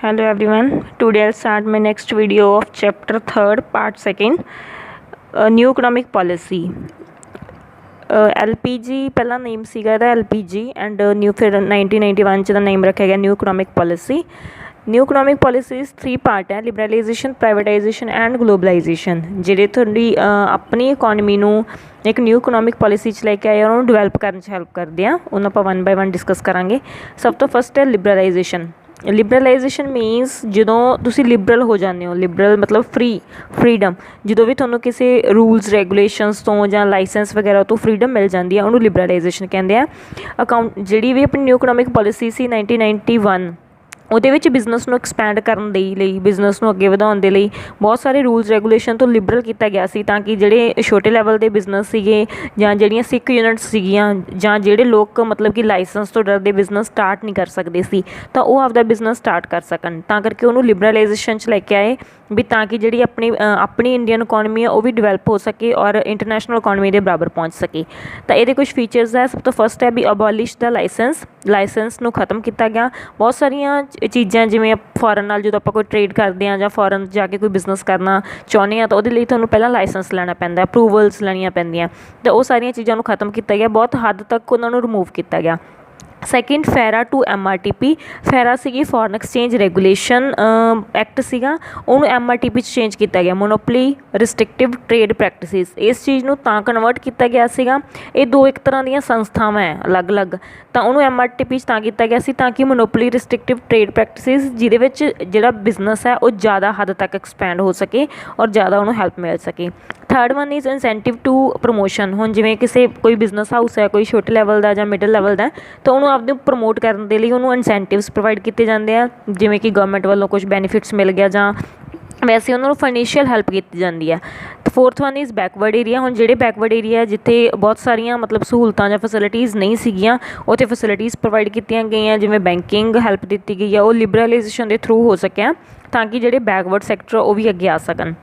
Hello everyone. Today I'll start my next video of chapter 3rd part 2nd, new economic policy. LPG ਪਹਿਲਾ ਨੇਮ ਸੀਗਾ ਇਹਦਾ LPG and new ਫਿਰ 1991 ਚ ਦਾ ਨੇਮ ਰੱਖਿਆ ਗਿਆ new economic policy. New economic policies 3 part ਹੈ, liberalization, privatisation and globalisation. ਜਿਹੜੇ ਤੁਹਾਡੀ ਆਪਣੀ ਇਕੋਨਮੀ ਨੂੰ ਇੱਕ ਨਿਊ ਇਕਨੋਮਿਕ ਪਾਲਿਸੀ 'ਚ ਲੈ ਕੇ ਆਏ ਉਹਨੂੰ ਡਿਵੈਲਪ ਕਰਨ 'ਚ ਹੈਲਪ ਕਰਦੇ ਆ। ਉਹਨੂੰ ਆਪਾਂ 1 by 1 ਡਿਸਕਸ ਕਰਾਂਗੇ। ਸਭ ਤੋਂ ਫਸਟ ਹੈ ਲਿਬਰਲਾਈਜੇਸ਼ਨ। ਲਿਬਰਲਾਈਜੇਸ਼ਨ ਮੀਨਸ ਜਦੋਂ ਤੁਸੀਂ ਲਿਬਰਲ ਹੋ ਜਾਂਦੇ ਹੋ, ਲਿਬਰਲ ਮਤਲਬ ਫਰੀਡਮ, ਜਦੋਂ ਵੀ ਤੁਹਾਨੂੰ ਕਿਸੇ ਰੂਲਸ ਰੈਗੂਲੇਸ਼ਨਸ ਤੋਂ ਜਾਂ ਲਾਇਸੈਂਸ ਵਗੈਰਾ ਤੋਂ ਫਰੀਡਮ ਮਿਲ ਜਾਂਦੀ ਹੈ ਉਹਨੂੰ ਲਿਬਰਲਾਈਜੇਸ਼ਨ ਕਹਿੰਦੇ ਆ। ਜਿਹੜੀ ਵੀ ਆਪਣੀ ਨਿਊ ਇਕਨੋਮਿਕ ਪਾਲਿਸੀ ਸੀ 1991 ਉਹਦੇ ਵਿੱਚ ਬਿਜ਼ਨਸ ਨੂੰ ਐਕਸਪੈਂਡ ਕਰਨ ਦੇ ਲਈ, ਬਿਜ਼ਨਸ ਨੂੰ ਅੱਗੇ ਵਧਾਉਣ ਦੇ ਲਈ ਬਹੁਤ ਸਾਰੇ ਰੂਲਸ ਰੈਗੂਲੇਸ਼ਨ ਤੋਂ ਲਿਬਰਲ ਕੀਤਾ ਗਿਆ ਸੀ ਤਾਂ ਕਿ ਜਿਹੜੇ ਛੋਟੇ ਲੈਵਲ ਦੇ ਬਿਜ਼ਨਸ ਸੀਗੇ ਜਾਂ ਜਿਹੜੀਆਂ ਸਿੱਖ ਯੂਨਿਟਸ ਸੀਗੀਆਂ ਜਾਂ ਜਿਹੜੇ ਲੋਕ ਮਤਲਬ ਕਿ ਲਾਇਸੈਂਸ ਤੋਂ ਡਰਦੇ ਬਿਜ਼ਨਸ ਸਟਾਰਟ ਨਹੀਂ ਕਰ ਸਕਦੇ ਸੀ ਤਾਂ ਉਹ ਆਪਦਾ ਬਿਜ਼ਨਸ ਸਟਾਰਟ ਕਰ ਸਕਣ। ਤਾਂ ਕਰਕੇ ਉਹਨੂੰ ਲਿਬਰਲਾਈਜੇਸ਼ਨ 'ਚ ਲੈ ਕੇ ਆਏ ਵੀ ਤਾਂ ਕਿ ਜਿਹੜੀ ਆਪਣੀ ਇੰਡੀਅਨ ਇਕੋਨਮੀ ਆ ਉਹ ਵੀ ਡਿਵੈਲਪ ਹੋ ਸਕੇ ਔਰ ਇੰਟਰਨੈਸ਼ਨਲ ਇਕੋਨਮੀ ਦੇ ਬਰਾਬਰ ਪਹੁੰਚ ਸਕੇ। ਤਾਂ ਇਹਦੇ ਕੁਛ ਫੀਚਰਸ ਹੈ। ਸਭ ਤੋਂ ਫਸਟ ਹੈ ਵੀ ਅਬੋਲਿਸ਼ ਦਾ ਲਾਇਸੈਂਸ ਨੂੰ ਖ਼ਤਮ ਕੀਤਾ ਗਿਆ। ਬਹੁਤ ਸਾਰੀਆਂ ਚੀਜ਼ਾਂ ਜਿਵੇਂ ਫੋਰਨ ਨਾਲ ਜਦੋਂ ਆਪਾਂ ਕੋਈ ਟਰੇਡ ਕਰਦੇ ਹਾਂ ਜਾਂ ਫੋਰਨ ਜਾ ਕੇ ਕੋਈ ਬਿਜ਼ਨਸ ਕਰਨਾ ਚਾਹੁੰਦੇ ਹਾਂ ਤਾਂ ਉਹਦੇ ਲਈ ਤੁਹਾਨੂੰ ਪਹਿਲਾਂ ਲਾਇਸੈਂਸ ਲੈਣਾ ਪੈਂਦਾ, ਅਪਰੂਵਲਸ ਲੈਣੀਆਂ ਪੈਂਦੀਆਂ, ਤਾਂ ਉਹ ਸਾਰੀਆਂ ਚੀਜ਼ਾਂ ਨੂੰ ਖ਼ਤਮ ਕੀਤਾ ਗਿਆ। ਬਹੁਤ ਹੱਦ ਤੱਕ ਉਹਨਾਂ ਨੂੰ ਰਿਮੂਵ ਕੀਤਾ ਗਿਆ। Second, FERA to MRTP। FERA ਸੀਗੀ ਫੋਰਨ ਐਕਸਚੇਂਜ ਰੈਗੂਲੇਸ਼ਨ ਐਕਟ ਸੀਗਾ, ਉਹਨੂੰ MRTP 'ਚ ਚੇਂਜ ਕੀਤਾ ਗਿਆ, ਮੋਨੋਪਲੀ ਰਿਸਟ੍ਰਿਕਟਿਵ ਟਰੇਡ ਪ੍ਰੈਕਟਿਸਿਸ। ਇਸ ਚੀਜ਼ ਨੂੰ ਤਾਂ ਕਨਵਰਟ ਕੀਤਾ ਗਿਆ ਸੀਗਾ, ਇਹ ਦੋ ਇੱਕ ਤਰ੍ਹਾਂ ਦੀਆਂ ਸੰਸਥਾਵਾਂ ਹੈ ਅਲੱਗ-ਅਲੱਗ, ਤਾਂ ਉਹਨੂੰ MRTP 'ਚ ਤਾਂ ਕੀਤਾ ਗਿਆ ਸੀ ਤਾਂ ਕਿ ਮੋਨੋਪਲੀ ਰਿਸਟ੍ਰਿਕਟਿਵ ਟਰੇਡ ਪ੍ਰੈਕਟਿਸਿਸ ਜਿਹਦੇ ਵਿੱਚ ਜਿਹੜਾ ਬਿਜ਼ਨਸ ਹੈ ਉਹ ਜ਼ਿਆਦਾ ਹੱਦ ਤੱਕ ਐਕਸਪੈਂਡ ਹੋ ਸਕੇ ਔਰ ਜ਼ਿਆਦਾ ਉਹਨੂੰ ਹੈਲਪ ਮਿਲ ਸਕੇ। Third one is incentive to promotion. ਹੁਣ ਜਿਵੇਂ ਕੋਈ ਬਿਜ਼ਨਸ ਹਾਊਸ ਹੈ, ਕੋਈ ਛੋਟੇ ਲੈਵਲ ਦਾ ਜਾਂ ਮਿਡਲ ਲੈਵਲ ਦਾ, ਤਾਂ ਉਹਨੂੰ ਆਪਦੇ ਪ੍ਰਮੋਟ ਕਰਨ ਦੇ ਲਈ ਉਹਨੂੰ ਇਨਸੈਂਟਿਵਸ ਪ੍ਰੋਵਾਈਡ ਕੀਤੇ ਜਾਂਦੇ ਆ, ਜਿਵੇਂ ਕਿ ਗਵਰਨਮੈਂਟ ਵੱਲੋਂ ਕੁਝ ਬੈਨੀਫਿਟਸ ਮਿਲ ਗਿਆ ਜਾਂ ਵੈਸੇ ਉਹਨਾਂ ਨੂੰ ਫਾਈਨੈਂਸ਼ੀਅਲ ਹੈਲਪ ਕੀਤੀ ਜਾਂਦੀ ਹੈ। Fourth one is backward area. ਹੁਣ ਜਿਹੜੇ ਬੈਕਵਰਡ ਏਰੀਆ ਜਿੱਥੇ ਬਹੁਤ ਸਾਰੀਆਂ ਮਤਲਬ ਸਹੂਲਤਾਂ ਜਾਂ ਫੈਸਿਲਿਟੀਜ਼ ਨਹੀਂ ਸੀਗੀਆਂ ਉੱਥੇ ਫੈਸਿਲਿਟੀਜ਼ ਪ੍ਰੋਵਾਈਡ ਕੀਤੀਆਂ ਗਈਆਂ, ਜਿਵੇਂ ਬੈਂਕਿੰਗ ਹੈਲਪ ਦਿੱਤੀ ਗਈ ਆ, ਉਹ ਲਿਬਰਲਾਈਜੇਸ਼ਨ ਦੇ ਥਰੂ ਹੋ ਸਕਿਆ ਤਾਂ ਕਿ ਜਿਹੜੇ ਬੈਕਵਰਡ ਸੈਕਟਰ ਉਹ ਵੀ ਅੱਗੇ ਆ ਸਕਣ।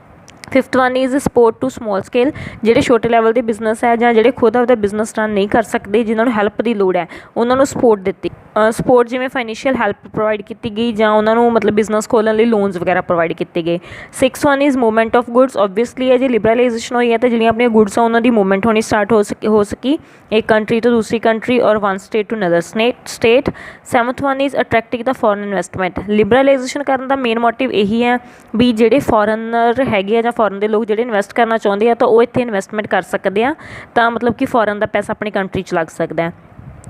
Fifth one is support to small scale. ਜਿਹੜੇ ਛੋਟੇ ਲੈਵਲ ਦੇ ਬਿਜ਼ਨਸ ਹੈ ਜਾਂ ਜਿਹੜੇ ਖੁਦ ਆਪਦਾ ਬਿਜ਼ਨਸ ਰਨ ਨਹੀਂ ਕਰ ਸਕਦੇ, ਜਿਨ੍ਹਾਂ ਨੂੰ ਹੈਲਪ ਦੀ ਲੋੜ ਹੈ, ਉਹਨਾਂ ਨੂੰ ਸਪੋਰਟ ਦਿੱਤੀ। ਸਪੋਰਟ ਜਿਵੇਂ ਫਾਈਨੈਂਸ਼ੀਅਲ ਹੈਲਪ ਪ੍ਰੋਵਾਈਡ ਕੀਤੀ ਗਈ ਜਾਂ ਉਹਨਾਂ ਨੂੰ ਮਤਲਬ ਬਿਜ਼ਨਸ ਖੋਲ੍ਹਣ ਲਈ ਲੋਨਸ ਵਗੈਰਾ ਪ੍ਰੋਵਾਈਡ ਕੀਤੇ ਗਏ। Six one is movement of goods. Obviously ਹੈ ਜੇ ਲਿਬਰਲਾਈਜੇਸ਼ਨ ਹੋਈ ਹੈ ਤਾਂ ਜਿਹੜੀਆਂ ਆਪਣੀਆਂ ਗੁਡਸ ਆ ਉਹਨਾਂ ਦੀ ਮੂਵਮੈਂਟ ਹੋਣੀ ਸਟਾਰਟ ਹੋ ਸਕੀ ਇੱਕ ਕੰਟਰੀ ਤੋਂ ਦੂਸਰੀ ਕੰਟਰੀ ਔਰ one state to another state. Seventh one is attracting the foreign investment. Liberalisation ਕਰਨ ਦਾ ਮੇਨ ਮੋਟਿਵ ਇਹੀ ਹੈ ਵੀ ਜਿਹੜੇ ਫੋਰਨਰ ਹੈਗੇ ਆ ਜਾਂ ਫੋਰਨ ਦੇ ਲੋਕ ਜਿਹੜੇ ਇਨਵੈਸਟ ਕਰਨਾ ਚਾਹੁੰਦੇ ਆ ਤਾਂ ਉਹ ਇੱਥੇ ਇਨਵੈਸਟਮੈਂਟ ਕਰ ਸਕਦੇ ਆ, ਤਾਂ ਮਤਲਬ ਕਿ ਫੋਰਨ ਦਾ ਪੈਸਾ ਆਪਣੀ ਕੰਟਰੀ 'ਚ ਲੱਗ ਸਕਦਾ ਹੈ।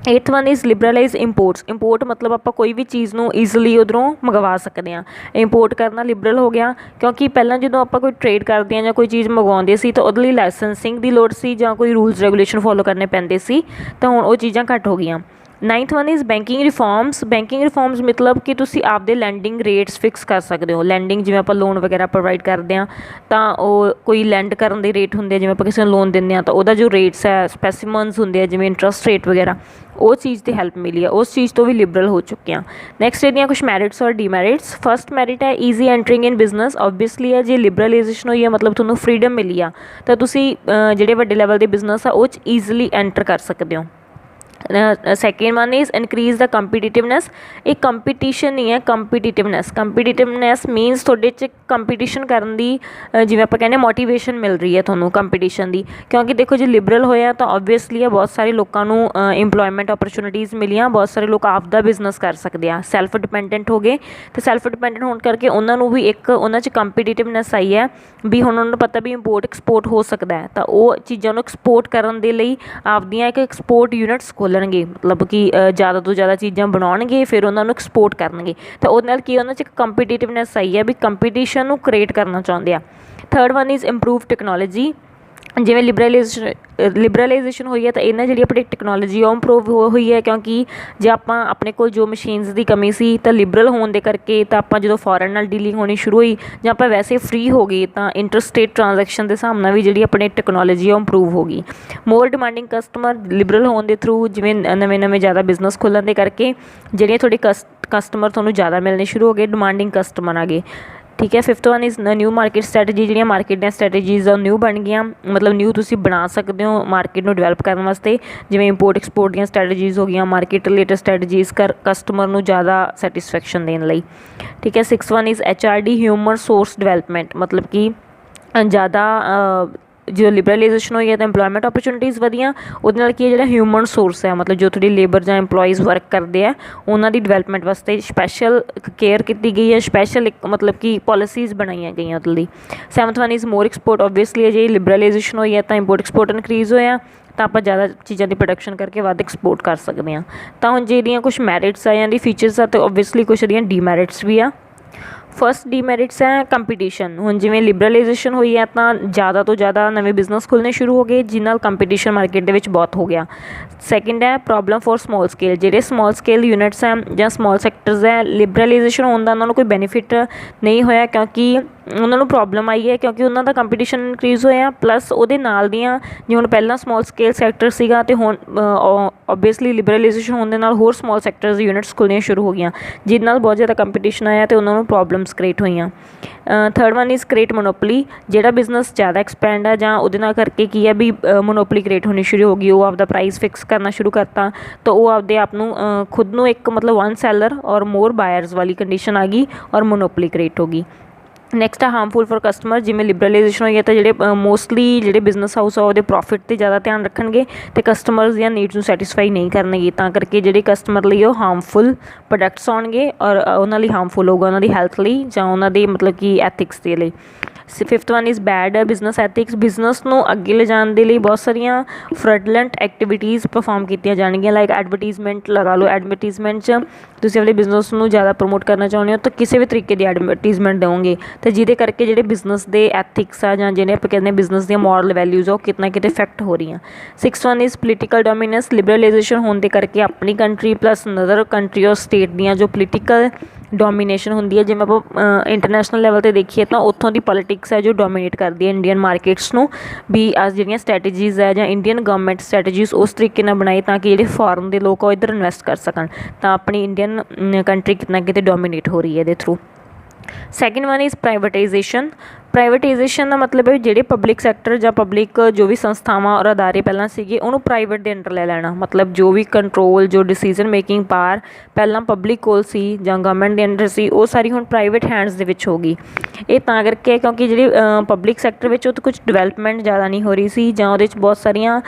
Eighth one is liberalise imports. Import ਮਤਲਬ ਆਪਾਂ ਕੋਈ ਵੀ ਚੀਜ਼ ਨੂੰ ਈਜ਼ੀਲੀ ਉੱਧਰੋਂ ਮੰਗਵਾ ਸਕਦੇ ਹਾਂ। ਇੰਪੋਰਟ ਕਰਨਾ ਲਿਬਰਲ ਹੋ ਗਿਆ ਕਿਉਂਕਿ ਪਹਿਲਾਂ ਜਦੋਂ ਆਪਾਂ ਕੋਈ ਟਰੇਡ ਕਰਦੇ ਹਾਂ ਜਾਂ ਕੋਈ ਚੀਜ਼ ਮੰਗਵਾਉਂਦੇ ਸੀ ਤਾਂ ਉਹਦੇ ਲਈ ਲਾਇਸੈਂਸਿੰਗ ਦੀ ਲੋੜ ਸੀ ਜਾਂ ਕੋਈ ਰੂਲਸ ਰੈਗੂਲੇਸ਼ਨ ਫੋਲੋ ਕਰਨੇ ਪੈਂਦੇ ਸੀ, ਤਾਂ ਹੁਣ ਉਹ ਚੀਜ਼ਾਂ ਘੱਟ ਹੋ ਗਈਆਂ। Ninth one is banking reforms. Banking reforms ਮਤਲਬ ਕਿ ਤੁਸੀਂ ਆਪਦੇ ਲੈਂਡਿੰਗ ਰੇਟਸ ਫਿਕਸ ਕਰ ਸਕਦੇ ਹੋ। ਲੈਂਡਿੰਗ ਜਿਵੇਂ ਆਪਾਂ ਲੋਨ ਵਗੈਰਾ ਪ੍ਰੋਵਾਈਡ ਕਰਦੇ ਹਾਂ ਤਾਂ ਉਹ ਕੋਈ ਲੈਂਡ ਕਰਨ ਦੇ ਰੇਟ ਹੁੰਦੇ ਆ, ਜਿਵੇਂ ਆਪਾਂ ਕਿਸੇ ਨੂੰ ਲੋਨ ਦਿੰਦੇ ਹਾਂ ਤਾਂ ਉਹਦਾ ਜੋ ਰੇਟਸ ਹੈ ਸਪੈਸੀਮਨਸ ਹੁੰਦੇ ਆ ਜਿਵੇਂ ਇੰਟਰਸਟ ਰੇਟ ਵਗੈਰਾ, ਉਹ ਚੀਜ਼ 'ਤੇ ਹੈਲਪ ਮਿਲੀ ਆ, ਉਸ ਚੀਜ਼ ਤੋਂ ਵੀ ਲਿਬਰਲ ਹੋ ਚੁੱਕੇ ਹਾਂ। ਨੈਕਸਟ ਇਹਦੀਆਂ ਕੁਛ ਮੈਰਿਟਸ ਔਰ ਡੀਮੈਰਿਟਸ। ਫਸਟ ਮੈਰਿਟ ਹੈ ਈਜ਼ੀ ਐਂਟਰਿੰਗ ਇਨ ਬਿਜ਼ਨਸ। ਓਬਵੀਅਸਲੀ ਹੈ ਜੇ ਲਿਬਰਲਾਈਜੇਸ਼ਨ ਹੋਈ ਹੈ ਮਤਲਬ ਤੁਹਾਨੂੰ ਫਰੀਡਮ ਮਿਲੀ ਆ ਤਾਂ ਤੁਸੀਂ ਜਿਹੜੇ ਵੱਡੇ ਲੈਵਲ ਦੇ ਬਿਜ਼ਨਸ ਆ ਉਹ 'ਚ ਈਜ਼ੀਲੀ ਐਂਟਰ ਕਰ ਸਕਦੇ ਹੋ। ਸੈਕਿੰਡ ਵਨ ਇਜ਼ ਇਨਕਰੀਜ਼ ਦਾ ਕੰਪੀਟੀਟਿਵਨੈਸ। ਇਹ ਕੰਪੀਟੀਸ਼ਨ ਨਹੀਂ ਹੈ, ਕੰਪੀਟੀਟਿਵਨੈਸ ਮੀਨਸ ਤੁਹਾਡੇ 'ਚ ਕੰਪੀਟੀਸ਼ਨ ਕਰਨ ਦੀ ਜਿਵੇਂ ਆਪਾਂ ਕਹਿੰਦੇ ਮੋਟੀਵੇਸ਼ਨ ਮਿਲ ਰਹੀ ਹੈ ਤੁਹਾਨੂੰ ਕੰਪੀਟੀਸ਼ਨ ਦੀ, ਕਿਉਂਕਿ ਦੇਖੋ ਜੇ ਲਿਬਰਲ ਹੋਇਆ ਤਾਂ ਓਬਵੀਅਸਲੀ ਹੈ ਬਹੁਤ ਸਾਰੇ ਲੋਕਾਂ ਨੂੰ ਇੰਪਲੋਇਮੈਂਟ ਓਪਰਚੁਨਿਟੀਜ਼ ਮਿਲੀਆਂ, ਬਹੁਤ ਸਾਰੇ ਲੋਕ ਆਪ ਦਾ ਬਿਜ਼ਨਸ ਕਰ ਸਕਦੇ ਆ, ਸੈਲਫ ਡਿਪੈਂਡੈਂਟ ਹੋ ਗਏ, ਅਤੇ ਸੈਲਫ ਡਿਪੈਂਡੈਂਟ ਹੋਣ ਕਰਕੇ ਉਹਨਾਂ ਨੂੰ ਵੀ ਇੱਕ ਉਹਨਾਂ 'ਚ ਕੰਪੀਟੀਟਿਵਨੈਸ ਆਈ ਹੈ ਵੀ ਹੁਣ ਉਹਨਾਂ ਨੂੰ ਪਤਾ ਵੀ ਇੰਪੋਰਟ ਐਕਸਪੋਰਟ ਹੋ ਸਕਦਾ ਹੈ, ਤਾਂ ਉਹ ਚੀਜ਼ਾਂ ਨੂੰ ਐਕਸਪੋਰਟ ਕਰਨ ਦੇ ਲਈ ਆਪਦੀਆਂ ਇੱਕ ਐਕਸਪੋਰਟ ਯੂਨਿਟਸ ਖੋਲ੍ਹਣਗੇ, ਮਤਲਬ ਕਿ ਜ਼ਿਆਦਾ ਤੋਂ ਜ਼ਿਆਦਾ ਚੀਜ਼ਾਂ ਬਣਾਉਣਗੇ ਫਿਰ ਉਹਨਾਂ ਨੂੰ ਐਕਸਪੋਰਟ ਕਰਨਗੇ, ਤਾਂ ਉਹਦੇ ਨਾਲ ਕੀ ਉਹਨਾਂ 'ਚ ਇੱਕ ਕੰਪੀਟੀਟਿਵਨੈਸ ਆਈ ਹੈ ਵੀ ਕੰਪੀਟੀਸ਼ਨ ਨੂੰ ਕ੍ਰੀਏਟ ਕਰਨਾ ਚਾਹੁੰਦੇ ਆ। Third one is improve technology. ਜਿਵੇਂ ਲਿਬਰਲਾਈਜੇਸ਼ਨ ਹੋਈ ਹੈ ਤਾਂ ਇਹਨਾਂ ਜਿਹੜੀ ਆਪਣੀ ਟੈਕਨੋਲੋਜੀ ਉਹ ਇੰਪਰੂਵ ਹੋਈ ਹੈ, ਕਿਉਂਕਿ ਜੇ ਆਪਾਂ ਆਪਣੇ ਕੋਲ ਜੋ ਮਸ਼ੀਨਸ ਦੀ ਕਮੀ ਸੀ ਤਾਂ ਲਿਬਰਲ ਹੋਣ ਦੇ ਕਰਕੇ ਤਾਂ ਆਪਾਂ ਜਦੋਂ ਫੋਰਨ ਨਾਲ ਡੀਲਿੰਗ ਹੋਣੀ ਸ਼ੁਰੂ ਹੋਈ ਜਾਂ ਆਪਾਂ ਵੈਸੇ ਫਰੀ ਹੋ ਗਏ ਤਾਂ ਇੰਟਰਸਟੇਟ ਟ੍ਰਾਂਜੈਕਸ਼ਨ ਦੇ ਹਿਸਾਬ ਨਾਲ ਵੀ ਜਿਹੜੀ ਆਪਣੀ ਟੈਕਨੋਲੋਜੀ ਉਹ ਇੰਪਰੂਵ ਹੋ ਗਈ। ਮੋਰ ਡਿਮਾਂਡਿੰਗ ਕਸਟਮਰ। ਲਿਬਰਲ ਹੋਣ ਦੇ ਥਰੂ ਜਿਵੇਂ ਨਵੇਂ ਜ਼ਿਆਦਾ ਬਿਜ਼ਨਸ ਖੋਲ੍ਹਣ ਦੇ ਕਰਕੇ ਜਿਹੜੀਆਂ ਤੁਹਾਡੇ ਕਸਟਮਰ ਤੁਹਾਨੂੰ ਜ਼ਿਆਦਾ ਮਿਲਣੇ ਸ਼ੁਰੂ ਹੋ ਗਏ, ਡਿਮਾਂਡਿੰਗ ਕਸਟਮਰ ਆ ਗਏ। ठीक है। 5th one is new market strategy, ਜਿਹੜੀਆਂ ਮਾਰਕੀਟ ਦੀਆਂ ਸਟ੍ਰੈਟੇਜੀਜ਼ ਆ ਨਿਊ ਬਣ ਗਈਆਂ, ਮਤਲਬ ਨਿਊ ਤੁਸੀਂ ਬਣਾ ਸਕਦੇ ਹੋ ਮਾਰਕੀਟ ਨੂੰ ਡਿਵੈਲਪ ਕਰਨ ਵਾਸਤੇ, ਜਿਵੇਂ ਇੰਪੋਰਟ ਐਕਸਪੋਰਟ ਦੀਆਂ ਸਟ੍ਰੈਟੇਜੀਜ਼ ਹੋ ਗਈਆਂ, ਮਾਰਕੀਟ ਰਿਲੇਟਡ ਸਟ੍ਰੈਟੇਜੀਜ਼ ਕਸਟਮਰ ਨੂੰ ਜ਼ਿਆਦਾ ਸੈਟਿਸਫੈਕਸ਼ਨ ਦੇਣ ਲਈ। ਠੀਕ ਹੈ। 6th one is HRD human source development, ਮਤਲਬ ਕਿ ज़्यादा जो लिबरलाइजेशन होई है तो इंप्लॉयमेंट अपॉर्चुनिटीज़ वधिया, ਉਹਦੇ ਨਾਲ ਕੀ ਹੈ ਜਿਹੜਾ ਹਿਊਮਨ ਸੋਰਸ ਹੈ, ਮਤਲਬ ਜੋ ਤੁਹਾਡੀ ਲੇਬਰ ਜਾਂ ਇੰਪਲੋਈਜ਼ ਵਰਕ ਕਰਦੇ ਆ ਉਹਨਾਂ ਦੀ ਡਿਵੈਲਪਮੈਂਟ ਵਾਸਤੇ ਸਪੈਸ਼ਲ ਕੇਅਰ ਕੀਤੀ ਗਈ ਹੈ, ਸਪੈਸ਼ਲ ਇੱਕ ਮਤਲਬ ਕਿ ਪੋਲਿਸੀਜ਼ ਬਣਾਈਆਂ ਗਈਆਂ ਉਹਦੇ ਲਈ। 7th one is more export, obviously ਜੇ ਲਿਬਰਲਾਈਜੇਸ਼ਨ ਹੋਈ ਹੈ ਤਾਂ ਇੰਪੋਰਟ ਐਕਸਪੋਰਟ ਇਨਕਰੀਜ਼ ਹੋਇਆ ਤਾਂ ਆਪਾਂ ਜ਼ਿਆਦਾ ਚੀਜ਼ਾਂ ਦੀ ਪ੍ਰੋਡਕਸ਼ਨ ਕਰਕੇ ਵੱਧ ਐਕਸਪੋਰਟ ਕਰ ਸਕਦੇ ਹਾਂ। ਤਾਂ ਹੁਣ ਜੇ ਇਹਦੀਆਂ ਕੁਛ ਮੈਰਿਟਸ ਆ ਜਾਂਦੀ ਫੀਚਰਸ ਆ, ਅਤੇ ਓਬਵੀਅਸਲੀ ਕੁਛ ਇਹਦੀਆਂ ਡੀਮੈਰਿਟਸ ਵੀ ਆ। ਫਸਟ ਡੀਮੈਰਿਟਸ ਹੈ ਕੰਪੀਟੀਸ਼ਨ। ਹੁਣ ਜਿਵੇਂ ਲਿਬਰਲਾਈਜੇਸ਼ਨ ਹੋਈ ਹੈ ਤਾਂ ਜ਼ਿਆਦਾ ਤੋਂ ਜ਼ਿਆਦਾ ਨਵੇਂ ਬਿਜ਼ਨਸ ਖੁੱਲ੍ਹਣੇ ਸ਼ੁਰੂ ਹੋ ਗਏ, ਜਿਹਦੇ ਨਾਲ ਕੰਪੀਟੀਸ਼ਨ ਮਾਰਕੀਟ ਦੇ ਵਿੱਚ ਬਹੁਤ ਹੋ ਗਿਆ। ਸੈਕਿੰਡ ਹੈ ਪ੍ਰੋਬਲਮ ਫॉर ਸਮੋਲ ਸਕੇਲ, ਜਿਹੜੇ ਸਮੋਲ ਸਕੇਲ ਯੂਨਿਟਸ ਹੈ ਜਾਂ ਸਮੋਲ ਸੈਕਟਰਸ ਹੈ, ਲਿਬਰਲਾਈਜੇਸ਼ਨ ਹੋਣ ਦਾ ਉਹਨਾਂ ਨੂੰ ਕੋਈ ਬੈਨੀਫਿਟ ਨਹੀਂ ਹੋਇਆ, ਕਿਉਂਕਿ ਉਹਨਾਂ ਨੂੰ ਪ੍ਰੋਬਲਮ ਆਈ ਹੈ, ਕਿਉਂਕਿ ਉਹਨਾਂ ਦਾ ਕੰਪੀਟੀਸ਼ਨ ਇਨਕਰੀਜ਼ ਹੋਇਆ, ਪਲੱਸ ਉਹਦੇ ਨਾਲ ਦੀਆਂ ਜਿਵੇਂ ਹੁਣ ਪਹਿਲਾਂ ਸਮੋਲ ਸਕੇਲ ਸੈਕਟਰ ਸੀਗਾ ਅਤੇ ਹੁਣ ਓਬਵੀਅਸਲੀ ਲਿਬਰਲਾਈਜੇਸ਼ਨ ਹੋਣ ਦੇ ਨਾਲ ਹੋਰ ਸਮੋਲ ਸੈਕਟਰਸ ਯੂਨਿਟਸ ਖੁੱਲ੍ਹਣੀਆਂ ਸ਼ੁਰੂ ਹੋ ਗਈਆਂ, ਜਿਹਦੇ ਨਾਲ ਬਹੁਤ ਜ਼ਿਆਦਾ ਕੰਪੀਟੀਸ਼ਨ ਆਇਆ ਅਤੇ ਉਹਨਾਂ ਨੂੰ ਪ੍ਰੋਬਲਮਸ ਕ੍ਰੀਏਟ ਹੋਈਆਂ। 3rd one is create monopoly, ਜਿਹੜਾ ਬਿਜ਼ਨਸ ਜ਼ਿਆਦਾ ਐਕਸਪੈਂਡ ਹੈ ਜਾਂ ਉਹਦੇ ਨਾਲ ਕਰਕੇ ਕੀ ਹੈ ਵੀ ਮੋਨੋਪਲੀ ਕ੍ਰੀਏਟ ਹੋਣੀ ਸ਼ੁਰੂ ਹੋ ਗਈ, ਉਹ ਆਪਦਾ ਪ੍ਰਾਈਸ ਫਿਕਸ ਕਰਨਾ ਸ਼ੁਰੂ ਕਰਤਾ, ਤਾਂ ਉਹ ਆਪਦੇ ਆਪ ਨੂੰ ਖੁਦ ਨੂੰ ਇੱਕ ਮਤਲਬ ਵਨ ਸੈਲਰ ਔਰ ਮੋਰ ਬਾਇਰਸ ਵਾਲੀ ਕੰਡੀਸ਼ਨ ਆ ਗਈ ਔਰ ਮੋਨੋਪਲੀ ਕ੍ਰੀਏਟ ਹੋ ਗਈ। ਨੈਕਸਟ ਆ ਹਾਰਮਫੁਲ ਫॉर ਕਸਟਮਰ, ਜਿਵੇਂ ਲਿਬਰਲਾਈਜੇਸ਼ਨ ਹੋਈ ਹੈ ਤਾਂ ਜਿਹੜੇ ਮੋਸਟਲੀ ਜਿਹੜੇ ਬਿਜ਼ਨਸ ਹਾਊਸ ਆ ਉਹਦੇ ਪ੍ਰੋਫਿਟ 'ਤੇ ਜ਼ਿਆਦਾ ਧਿਆਨ ਰੱਖਣਗੇ ਅਤੇ ਕਸਟਮਰਸ ਦੀਆਂ ਨੀਡਸ ਨੂੰ ਸੈਟਿਸਫਾਈ ਨਹੀਂ ਕਰਨਗੇ, ਤਾਂ ਕਰਕੇ ਜਿਹੜੇ ਕਸਟਮਰ ਲਈ ਉਹ ਹਾਰਮਫੁਲ ਪ੍ਰੋਡਕਟਸ ਆਉਣਗੇ ਔਰ ਉਹਨਾਂ ਲਈ ਹਾਰਮਫੁਲ ਹੋਊਗਾ ਉਹਨਾਂ ਦੀ ਹੈਲਥ ਲਈ ਜਾਂ ਉਹਨਾਂ ਦੇ ਮਤਲਬ ਕਿ ਐਥਿਕਸ ਦੇ ਲਈ। 5th one is bad business ethics, business ਨੂੰ ਅੱਗੇ ਲਿਜਾਣ ਦੇ ਲਈ ਬਹੁਤ ਸਾਰੀਆਂ ਫਰੈਡਲੈਂਟ ਐਕਟੀਵਿਟੀਜ਼ ਪਰਫੋਰਮ ਕੀਤੀਆਂ ਜਾਣਗੀਆਂ, ਲਾਈਕ ਐਡਵਰਟੀਜ਼ਮੈਂਟ ਲਗਾ ਲਓ। ਐਡਵਰਟੀਜ਼ਮੈਂਟ 'ਚ ਤੁਸੀਂ ਆਪਣੇ ਬਿਜ਼ਨਸ ਨੂੰ ਜ਼ਿਆਦਾ ਪ੍ਰਮੋਟ ਕਰਨਾ ਚਾਹੁੰਦੇ ਹੋ ਤਾਂ ਕਿਸੇ ਵੀ ਤਰੀਕੇ ਦੀ ਐਡਵਰਟੀਜ਼ਮੈਂਟ ਦਿਓਗੇ, ਅਤੇ ਜਿਹਦੇ ਕਰਕੇ ਜਿਹੜੇ ਬਿਜ਼ਨਸ ਦੇ ਐਥਿਕਸ ਆ ਜਾਂ ਜਿਹੜੇ ਆਪਾਂ ਕਹਿੰਦੇ ਬਿਜ਼ਨਸ ਦੀਆਂ ਮੋਰਲ ਵੈਲਿਊਜ਼ ਆ ਉਹ ਕਿਤੇ ਨਾ ਕਿਤੇ ਇਫੈਕਟ ਹੋ ਰਹੀਆਂ। 6th one is political dominance, liberalisation ਹੋਣ ਦੇ ਕਰਕੇ ਆਪਣੀ ਕੰਟਰੀ ਪਲੱਸ ਅਨਦਰ ਕੰਟਰੀ ਔਰ ਸਟੇਟ ਦੀਆਂ ਜੋ ਪੋਲੀਟੀਕਲ ਡੋਮੀਨੇਸ਼ਨ ਹੁੰਦੀ ਹੈ, ਜਿਵੇਂ ਆਪਾਂ ਇੰਟਰਨੈਸ਼ਨਲ ਲੈਵਲ 'ਤੇ ਦੇਖੀਏ ਤਾਂ ਉੱਥੋਂ ਦੀ ਪੋਲੀਟਿਕਸ ਹੈ ਜੋ ਡੋਮੀਨੇਟ ਕਰਦੀ ਹੈ ਇੰਡੀਅਨ ਮਾਰਕੀਟਸ ਨੂੰ, ਵੀ ਅੱਜ ਜਿਹੜੀਆਂ ਸਟ੍ਰੈਟੇਜੀਜ਼ ਹੈ ਜਾਂ ਇੰਡੀਅਨ ਗਵਰਨਮੈਂਟ ਸਟ੍ਰੈਟੇਜੀਜ਼ ਉਸ ਤਰੀਕੇ ਨਾਲ ਬਣਾਏ ਤਾਂ ਕਿ ਜਿਹੜੇ ਫੋਰਨ ਦੇ ਲੋਕ ਉਹ ਇੱਧਰ ਇਨਵੈਸਟ ਕਰ ਸਕਣ, ਤਾਂ ਆਪਣੀ ਇੰਡੀਅਨ ਕੰਟਰੀ ਕਿਤੇ ਨਾ ਕਿਤੇ ਡੋਮੀਨੇਟ ਹੋ ਰਹੀ ਹੈ ਇਹਦੇ through. 2nd one is privatisation. Privatisation ਦਾ ਮਤਲਬ ਹੈ ਜਿਹੜੇ ਪਬਲਿਕ ਸੈਕਟਰ ਜਾਂ ਪਬਲਿਕ ਜੋ ਵੀ ਸੰਸਥਾਵਾਂ ਔਰ ਅਦਾਰੇ ਪਹਿਲਾਂ ਸੀਗੇ ਉਹਨੂੰ ਪ੍ਰਾਈਵੇਟ ਦੇ ਅੰਡਰ ਲੈ ਲੈਣਾ, ਮਤਲਬ ਜੋ ਵੀ ਕੰਟਰੋਲ ਜੋ ਡਿਸੀਜ਼ਨ ਮੇਕਿੰਗ ਪਾਵਰ ਪਹਿਲਾਂ ਪਬਲਿਕ ਕੋਲ ਸੀ ਜਾਂ ਗਵਰਨਮੈਂਟ ਦੇ ਅੰਡਰ ਸੀ, ਉਹ ਸਾਰੀ ਹੁਣ ਪ੍ਰਾਈਵੇਟ ਹੈਂਡਸ ਦੇ ਵਿੱਚ ਹੋ ਗਈ। ਇਹ ਤਾਂ ਕਰਕੇ ਕਿਉਂਕਿ ਜਿਹੜੀ ਪਬਲਿਕ ਸੈਕਟਰ ਵਿੱਚ ਉਹ ਤਾਂ ਕੁਝ ਡਿਵੈਲਪਮੈਂਟ ਜ਼ਿਆਦਾ ਨਹੀਂ ਹੋ ਰਹੀ ਸੀ ਜਾਂ ਉਹਦੇ 'ਚ ਬਹੁਤ ਸਾਰੀਆਂ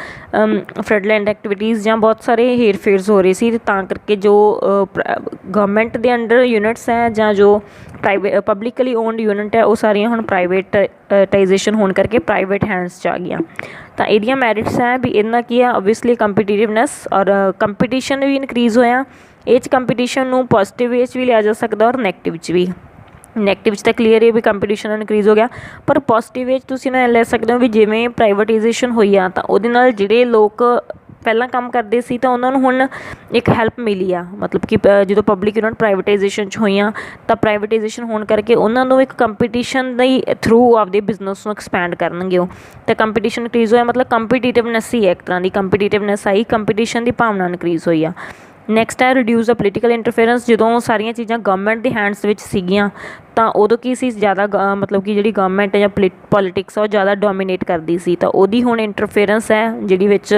ਫਰੈਡਲੈਂਡ ਐਕਟੀਵਿਟੀਜ਼ ਜਾਂ ਬਹੁਤ ਸਾਰੇ ਹੇਰ ਫੇਰਸ ਹੋ ਰਹੇ ਸੀ, ਅਤੇ ਤਾਂ ਕਰਕੇ ਜੋ ਗਵਰਨਮੈਂਟ ਦੇ ਅੰਡਰ ਯੂਨਿਟਸ ਹੈ ਜਾਂ ਜੋ ਪਬਲਿਕਲੀ ਓਨਡ ਯੂਨਿਟ ਹੈ ਉਹ ਸਾਰੀਆਂ ਹੁਣ ਪ੍ਰਾਈਵੇਟਾਈਜੇਸ਼ਨ ਹੋਣ ਕਰਕੇ ਪ੍ਰਾਈਵੇਟ ਹੈਂਡਸ 'ਚ ਆ ਗਈਆਂ। ਤਾਂ ਇਹਦੀਆਂ ਮੈਰਿਟਸ ਹੈ ਵੀ ਇਹਦੇ ਨਾਲ ਕੀ ਆ ਓਬਵੀਅਸਲੀ ਕੰਪੀਟੀਟਿਵਨੈਸ ਔਰ ਕੰਪੀਟੀਸ਼ਨ ਵੀ ਇਨਕਰੀਜ਼ ਹੋਇਆ। ਇਹ 'ਚ ਕੰਪੀਟੀਸ਼ਨ ਨੂੰ ਪੋਜ਼ੀਟਿਵ ਵੇ 'ਚ ਵੀ ਲਿਆ ਜਾ ਸਕਦਾ ਔਰ ਨੈਗੇਟਿਵ 'ਚ ਵੀ। ਨੈਗੇਟਿਵ 'ਚ ਤਾਂ ਕਲੀਅਰ ਹੈ ਵੀ ਕੰਪੀਟੀਸ਼ਨ ਇਨਕਰੀਜ਼ ਹੋ ਗਿਆ, ਪਰ ਪੋਜ਼ੀਟਿਵ ਵੇ 'ਚ ਤੁਸੀਂ ਨਾ ਲੈ ਸਕਦੇ ਹੋ ਵੀ ਜਿਵੇਂ ਪ੍ਰਾਈਵੇਟਾਈਜੇਸ਼ਨ ਹੋਈ ਆ ਤਾਂ ਉਹਦੇ ਨਾਲ ਜਿਹੜੇ ਲੋਕ ਪਹਿਲਾਂ ਕੰਮ ਕਰਦੇ ਸੀ ਤਾਂ ਉਹਨਾਂ ਨੂੰ ਹੁਣ ਇੱਕ ਹੈਲਪ ਮਿਲੀ ਆ, ਮਤਲਬ ਕਿ ਜਦੋਂ ਪਬਲਿਕ ਯੂਨਿਟ ਪ੍ਰਾਈਵੇਟਾਈਜੇਸ਼ਨ 'ਚ ਹੋਈਆਂ ਤਾਂ ਪ੍ਰਾਈਵੇਟਾਈਜੇਸ਼ਨ ਹੋਣ ਕਰਕੇ ਉਹਨਾਂ ਨੂੰ ਇੱਕ ਕੰਪੀਟੀਸ਼ਨ ਦੇ ਥਰੂ ਆਪਦੇ ਬਿਜ਼ਨਸ ਨੂੰ ਐਕਸਪੈਂਡ ਕਰਨਗੇ ਉਹ, ਤਾਂ ਕੰਪੀਟੀਸ਼ਨ ਇਨਕਰੀਜ਼ ਹੋਇਆ, ਮਤਲਬ ਕੰਪੀਟੀਟਿਵਨੈਸ ਹੀ ਹੈ ਇੱਕ ਤਰ੍ਹਾਂ ਦੀ, ਕੰਪੀਟੀਟਿਵਨੈਸ ਆਈ, ਕੰਪੀਟੀਸ਼ਨ ਦੀ ਭਾਵਨਾ ਇਨਕਰੀਜ਼ ਹੋਈ ਆ। ਨੈਕਸਟ ਹੈ ਰਿਡਿਊਸ ਦਾ ਪੋਲੀਟੀਕਲ ਇੰਟਰਫੇਰੈਂਸ। ਜਦੋਂ ਸਾਰੀਆਂ ਚੀਜ਼ਾਂ ਗਵਰਨਮੈਂਟ ਦੇ ਹੈਂਡਸ ਵਿੱਚ ਸੀਗੀਆਂ ਤਾਂ ਉਦੋਂ ਕੀ ਸੀ ਜ਼ਿਆਦਾ ਮਤਲਬ ਕਿ ਜਿਹੜੀ ਗਵਰਨਮੈਂਟ ਜਾਂ ਪੋਲੀਟਿਕਸ ਆ ਉਹ ਜ਼ਿਆਦਾ ਡੋਮੀਨੇਟ ਕਰਦੀ ਸੀ, ਤਾਂ ਉਹਦੀ ਹੁਣ ਇੰਟਰਫੇਰੈਂਸ ਹੈ ਜਿਹੜੀ ਵਿੱਚ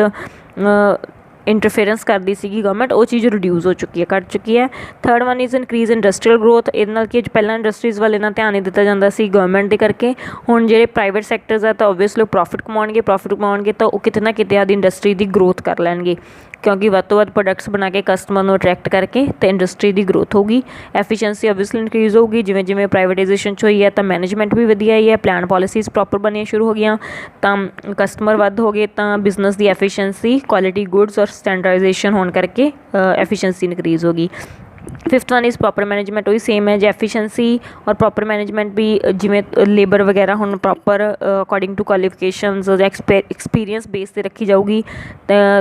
ਇੰਟਰਫੇਰੈਂਸ ਕਰਦੀ ਸੀਗੀ ਗਵਰਨਮੈਂਟ, ਉਹ ਚੀਜ਼ ਰਿਡਿਊਸ ਹੋ ਚੁੱਕੀ ਹੈ, ਘੱਟ ਚੁੱਕੀ ਹੈ। 3rd one is increase industrial growth. ਇਹਦੇ ਨਾਲ ਕਿ ਪਹਿਲਾਂ ਇੰਡਸਟਰੀਜ਼ ਵੱਲ ਇੰਨਾ ਧਿਆਨ ਨਹੀਂ ਦਿੱਤਾ ਜਾਂਦਾ ਸੀ ਗਵਰਨਮੈਂਟ ਦੇ ਕਰਕੇ, ਹੁਣ ਜਿਹੜੇ ਪ੍ਰਾਈਵੇਟ ਸੈਕਟਰਸ ਆ ਤਾਂ ਓਬਵੀਅਸਲੀ ਪ੍ਰੋਫਿਟ ਕਮਾਉਣਗੇ ਤਾਂ ਉਹ ਕਿਤੇ ਨਾ ਕਿਤੇ ਆਦੀ ਇੰਡਸਟਰੀ ਦੀ ਗਰੋਥ ਕਰ ਲੈਣਗੇ, ਕਿਉਂਕਿ ਵੱਧ ਤੋਂ ਵੱਧ ਪ੍ਰੋਡਕਟਸ ਬਣਾ ਕੇ ਕਸਟਮਰ ਨੂੰ ਅਟਰੈਕਟ ਕਰਕੇ ਤਾਂ ਇੰਡਸਟਰੀ ਦੀ ਗਰੋਥ ਹੋਊਗੀ। ਐਫੀਸ਼ੀਐਂਸੀ ਓਬਵੀਅਸਲੀ ਇਨਕਰੀਜ਼ ਹੋਊਗੀ, ਜਿਵੇਂ ਜਿਵੇਂ ਪ੍ਰਾਈਵੇਟਾਈਜੇਸ਼ਨ 'ਚ ਹੋਈ ਹੈ ਤਾਂ ਮੈਨੇਜਮੈਂਟ ਵੀ ਵਧੀਆ ਆਈ ਹੈ, ਪਲਾਨ ਪੋਲਿਸੀਜ਼ ਪ੍ਰੋਪਰ ਬਣਨੀਆਂ ਸ਼ੁਰੂ ਹੋ ਗਈਆਂ, ਤਾਂ ਕਸਟਮਰ ਵੱਧ ਹੋ ਗਏ ਤਾਂ ਬਿਜ਼ਨਸ ਦੀ ਐਫੀਸ਼ੀਐਂਸੀ, ਕੁਆਲਿਟੀ ਗੁੱਡਸ ਔਰ ਸਟੈਂਡਰਡਾਈਜੇਸ਼ਨ ਹੋਣ ਕਰਕੇ ਐਫੀਸ਼ੀਐਂਸੀ ਇਨਕਰੀਜ਼ ਹੋ ਗਈ। 5th one is proper management. वही सेम है जो एफिशिएंसी और प्रॉपर मैनेजमेंट भी जिमें लेबर वगैरह हम proper according to qualifications experience base से रखी जाऊगी,